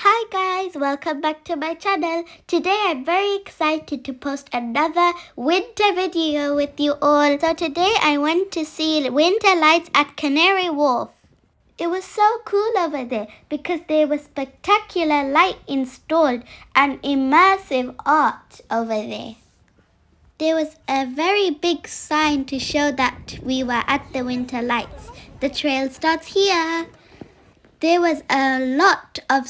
Hi guys, welcome back to my channel. Today I'm very excited to post another winter video with you all. So today I went to see winter lights at Canary Wharf. It was so cool over there because there was spectacular light installed and immersive art over there. There was a very big sign to show that we were at the winter lights. The trail starts here. There was a lot of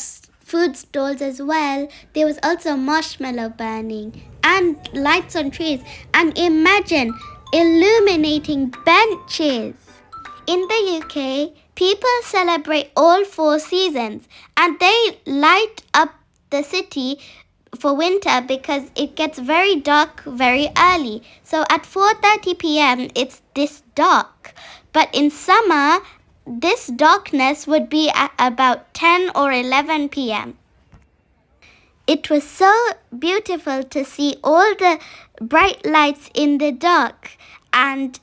food stalls as well. There was also marshmallow burning and lights on trees. And imagine illuminating benches. In the UK, people celebrate all 4 seasons and they light up the city for winter because it gets very dark very early. So at 4:30 p.m. it's this dark. But in summer, this darkness would be at about 10 or 11 p.m. It was so beautiful to see all the bright lights in the dark, and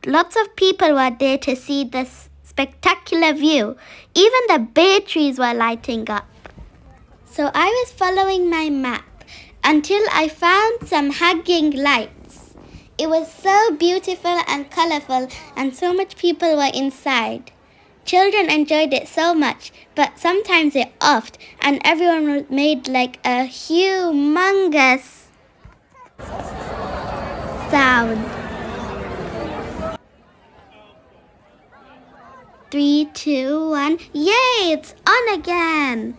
lots of people were there to see this spectacular view. Even the bay trees were lighting up. So I was following my map until I found some hanging lights. It was so beautiful and colorful, and so much people were inside. Children enjoyed it so much, but sometimes it offed and everyone made like a humongous sound. 3, 2, 1, yay! It's on again!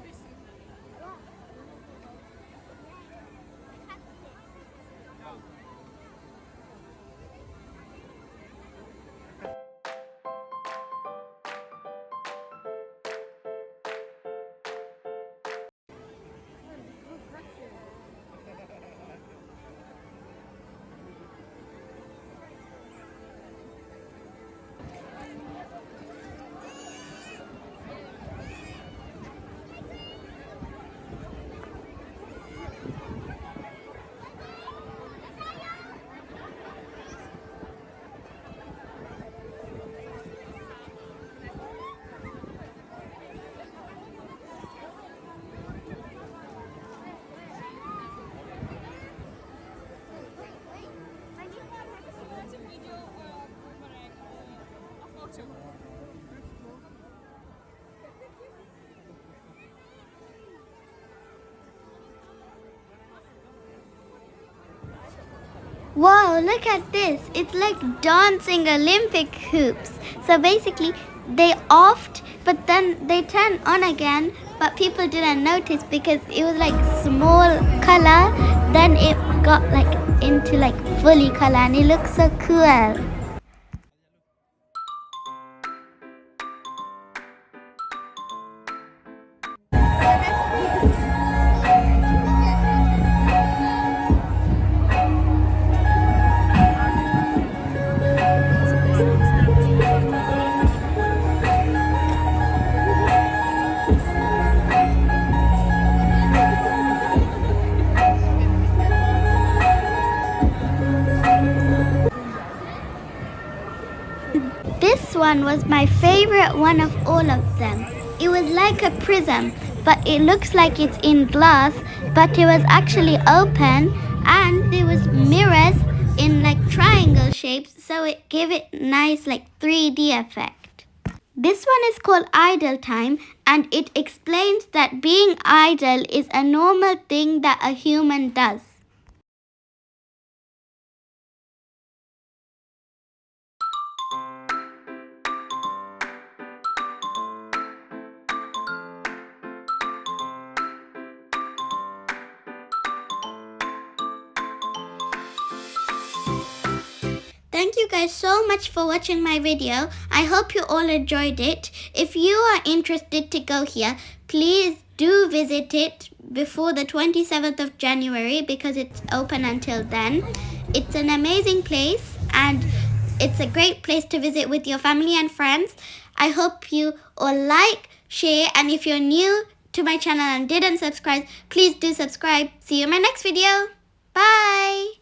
Whoa, look at this. It's like dancing Olympic hoops. So basically, they offed, but then they turned on again, but people didn't notice because it was like small color. Then it got like into like fully color and it looks so cool. This one was my favorite one of all of them. It was like a prism, but it looks like it's in glass, but it was actually open and there was mirrors in like triangle shapes, so it gave it nice like 3D effect. This one is called Idle Time, and it explains that being idle is a normal thing that a human does. Thank you guys so much for watching my video. I hope you all enjoyed it. If you are interested to go here, please do visit it before the 27th of January because it's open until then. It's an amazing place and it's a great place to visit with your family and friends. I hope you all like, share, and if you're new to my channel and didn't subscribe, please do subscribe. See you in my next video. Bye!